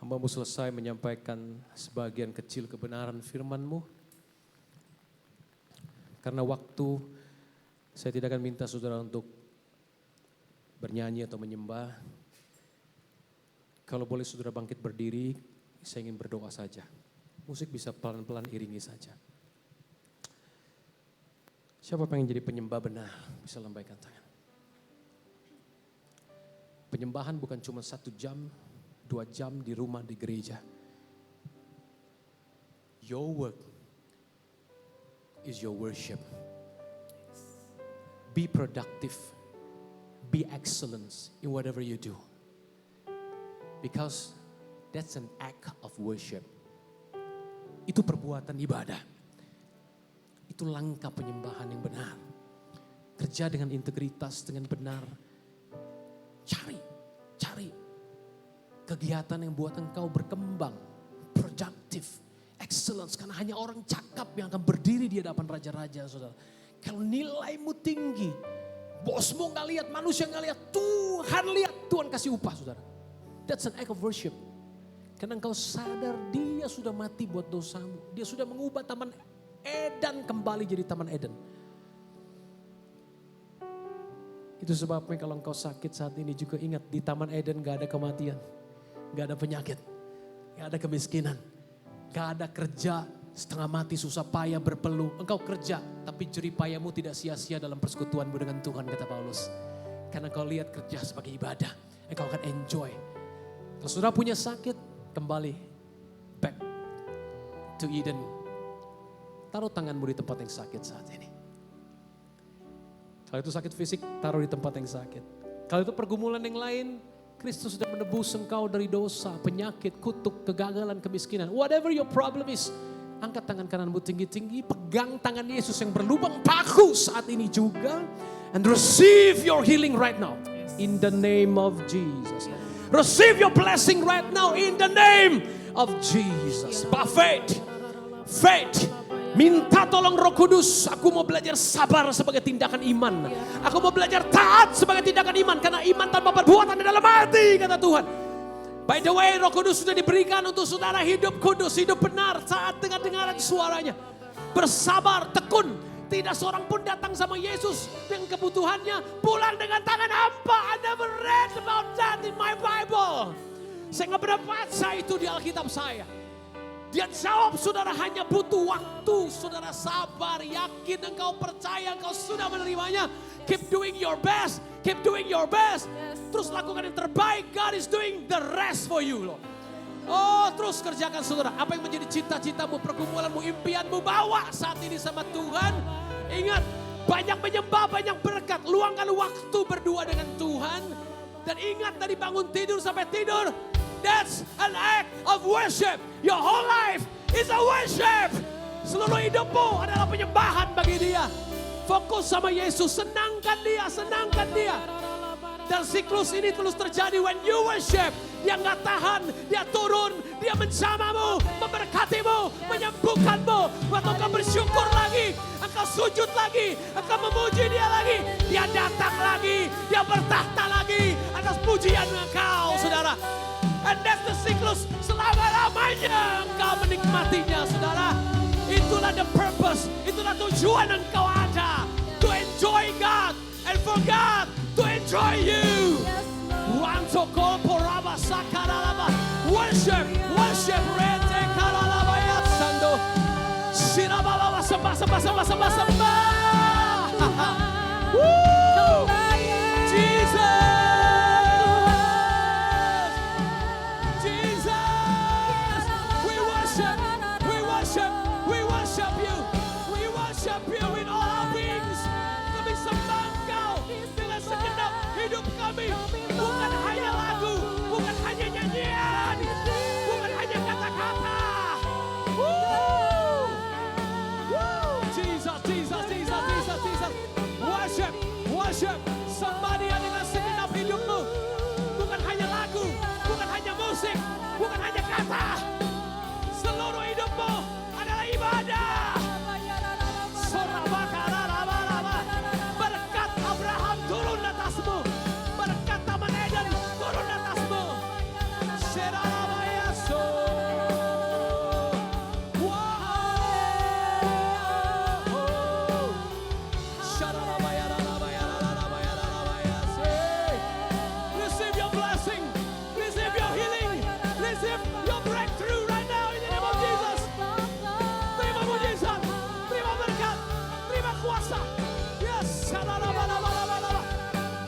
Hamba-Mu selesai menyampaikan sebagian kecil kebenaran firman-Mu. Karena waktu saya tidak akan minta saudara untuk bernyanyi atau menyembah. Kalau boleh saudara bangkit berdiri, saya ingin berdoa saja. Musik bisa pelan-pelan iringi saja. Siapa pengen jadi penyembah benar, bisa lambaikan tangan. Penyembahan bukan cuma 1 jam, 2 jam di rumah, di gereja. Your work is your worship. Be productive. Be excellence in whatever you do. Because that's an act of worship. Itu perbuatan ibadah. Itu langkah penyembahan yang benar. Kerja dengan integritas, dengan benar. Cari kegiatan yang buat engkau berkembang, productive, excellence. Karena hanya orang cakap yang akan berdiri di hadapan raja-raja, saudara. Kalau nilaimu tinggi, bosmu gak lihat, manusia gak lihat, Tuhan lihat, Tuhan kasih upah, saudara. That's an act of worship. Karena engkau sadar dia sudah mati buat dosamu. Dia sudah mengubah Taman Eden kembali jadi Taman Eden. Itu sebabnya kalau engkau sakit saat ini juga ingat, di Taman Eden gak ada kematian. Gak ada penyakit, gak ada kemiskinan, gak ada kerja setengah mati, susah payah, berpeluh. Engkau kerja, tapi jerih payahmu tidak sia-sia dalam persekutuanmu dengan Tuhan, kata Paulus. Karena kau lihat kerja sebagai ibadah, engkau akan enjoy. Kalau saudara punya sakit, kembali back to Eden. Taruh tanganmu di tempat yang sakit saat ini. Kalau itu sakit fisik, taruh di tempat yang sakit. Kalau itu pergumulan yang lain, Kristus sudah menebus engkau dari dosa, penyakit, kutuk, kegagalan, kemiskinan. Whatever your problem is, angkat tangan kananmu tinggi-tinggi, pegang tangan Yesus yang berlubang paku saat ini juga. And receive your healing right now. In the name of Jesus. Receive your blessing right now in the name of Jesus. By faith. Minta tolong Roh Kudus, aku mau belajar sabar sebagai tindakan iman. Aku mau belajar taat sebagai tindakan iman. Karena iman tanpa perbuatan adalah mati, kata Tuhan. By the way, Roh Kudus sudah diberikan untuk saudara hidup kudus, hidup benar, taat dengan dengaran suaranya. Bersabar, tekun, Tidak seorang pun datang sama Yesus dengan kebutuhannya, pulang dengan tangan hampa. I never read about that in my Bible. Saya nggak pernah baca itu di Alkitab saya. Dia jawab, saudara hanya butuh waktu. Saudara sabar, yakin, engkau percaya, engkau sudah menerimanya. Keep doing your best, keep doing your best. Terus lakukan yang terbaik, God is doing the rest for you loh. Oh, terus kerjakan saudara. Apa yang menjadi cita-citamu, pergumulanmu, impianmu, bawa saat ini sama Tuhan. Ingat, banyak menyembah, banyak berkat. Luangkan waktu berdua dengan Tuhan. Dan ingat dari bangun tidur sampai tidur, that's an act of worship. Your whole life is a worship. Seluruh hidupmu adalah penyembahan bagi Dia. Fokus sama Yesus, senangkan Dia, senangkan Dia. Dan siklus ini terus terjadi when you worship. Dia nggak tahan, dia turun, dia menjamamu, memberkatimu, menyembuhkanmu. Waktu engkau bersyukur lagi, engkau sujud lagi, engkau memuji Dia lagi. Dia datang lagi, dia bertahta lagi atas pujian engkau, saudara. And that's the siklus, selama-lamanya engkau menikmatinya, saudara. Itulah the purpose, itulah tujuan engkau ada. To enjoy God and for God to enjoy you. Worship, worship, rete karalaba ya sando. Shirababa sembah, sembah, sembah, sembah, sembah. Jesus, Jesus, we worship, we worship, we worship you, we worship you with all our beings. Kami sembah Engkau dengan segenap hidup kami, bukan hanya lagu, bukan hanya nyanyian, bukan hanya kata-kata. Jesus, Jesus, Jesus, Jesus, Jesus. Worship, worship. Sembah Dia dengan segenap hidupmu. Bukan hanya lagu, bukan hanya musik, bukan hanya kata. Seluruh hidupmu adalah ibadah. Berkat Abraham turun atasmu. Berkat Taman Eden turun atasmu. Receive your blessing. Receive your healing. Receive your breakthrough right now in the name of Jesus. Terima mujizat, terima berkat, terima kuasa. Yes.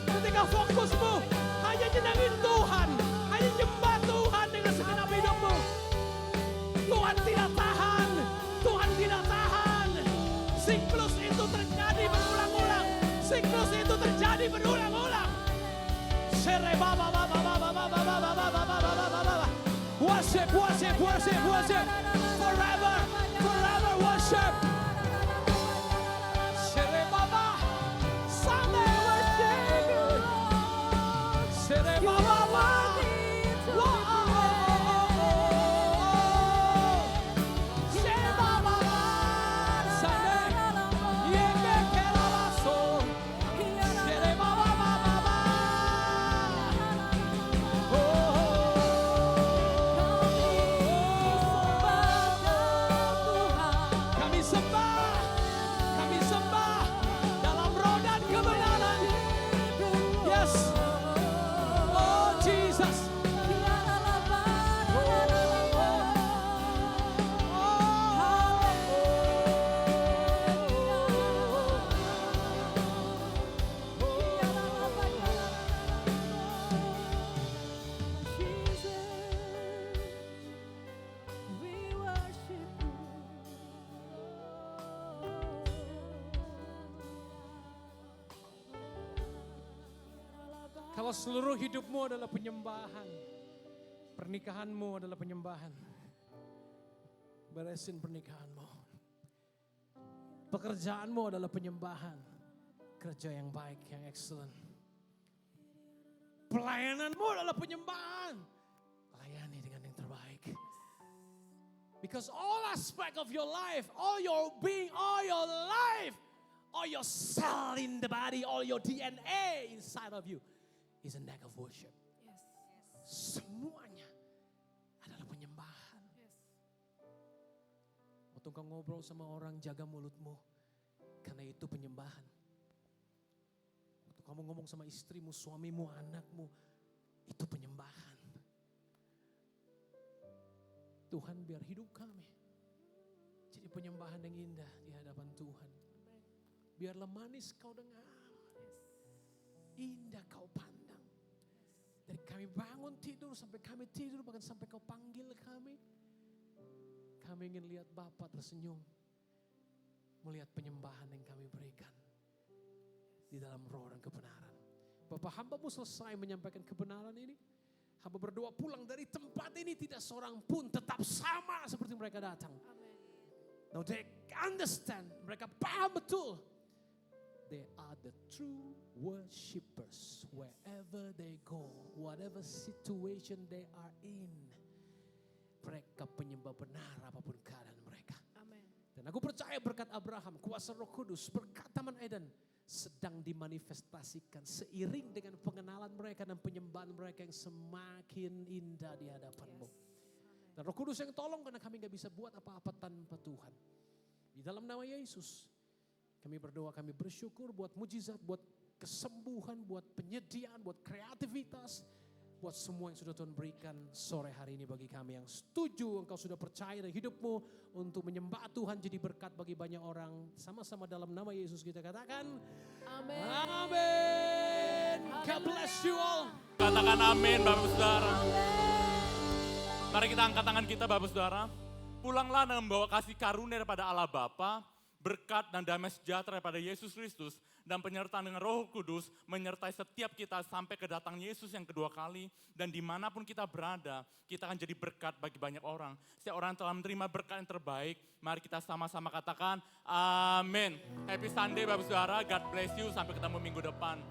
Ketika fokusmu hanya nyenangin Tuhan, hanya nyembah Tuhan dengan segenap hidupmu. Tuhan tidak tahan, Tuhan tidak tahan. Siklus itu terjadi berulang-ulang. Siklus itu terjadi berulang-ulang. Worship, worship, worship, worship. Forever, forever worship. Sherebaba, Sunday worship. Sherebaba, Sherebaba, Sunday. Yekekelabaso. Sherebaba. Kami sembah dalam roh dan kebenaran. Yes. Oh Jesus. Kalau seluruh hidupmu adalah penyembahan, pernikahanmu adalah penyembahan, beresin pernikahanmu. Pekerjaanmu adalah penyembahan, kerja yang baik, yang excellent. Pelayananmu adalah penyembahan, layani dengan yang terbaik. Because all aspect of your life, all your being, all your life, all your cell in the body, all your DNA inside of you is an act of worship. Semuanya adalah penyembahan. Waktu kau ngobrol sama orang, jaga mulutmu. Karena itu penyembahan. Waktu kamu ngomong sama istrimu, suamimu, anakmu, itu penyembahan. Tuhan, biar hidup kami jadi penyembahan yang indah di hadapan Tuhan. Biarlah manis kau dengar, indah kau pandang. Dari kami bangun tidur sampai kami tidur, bahkan sampai kau panggil kami. Kami ingin lihat Bapa tersenyum, melihat penyembahan yang kami berikan di dalam roh dan kebenaran. Bapak, hamba-Mu selesai menyampaikan kebenaran ini. Hamba berdoa pulang dari tempat ini tidak seorang pun tetap sama seperti mereka datang. Now they understand, mereka paham betul. They are the true worshippers wherever they go, whatever situation they are in. Mereka penyembah benar apapun keadaan mereka. Amen. Dan aku percaya berkat Abraham, kuasa Roh Kudus, berkat Taman Eden sedang dimanifestasikan seiring dengan pengenalan mereka dan penyembahan mereka yang semakin indah di hadapan-Mu. Dan Roh Kudus yang tolong, karena kami gak bisa buat apa-apa tanpa Tuhan. Di dalam nama Yesus kami berdoa, kami bersyukur buat mujizat, buat kesembuhan, buat penyediaan, buat kreativitas, buat semua yang sudah Tuhan berikan sore hari ini bagi kami yang setuju engkau sudah percaya dalam hidupmu untuk menyembah Tuhan jadi berkat bagi banyak orang. Sama-sama dalam nama Yesus kita katakan Amin. Amin. God bless you all. Katakan amin Bapak Saudara. Mari kita angkat tangan kita Bapak Saudara. Pulanglah dengan membawa kasih karunia daripada Allah Bapa, berkat dan damai sejahtera daripada Yesus Kristus, dan penyertaan dengan Roh Kudus menyertai setiap kita sampai kedatangan Yesus yang kedua kali. Dan dimanapun kita berada, kita akan jadi berkat bagi banyak orang. Setiap orang telah menerima berkat yang terbaik, mari kita sama-sama katakan amin. Happy Sunday Bapak Saudara, God bless you, sampai ketemu minggu depan.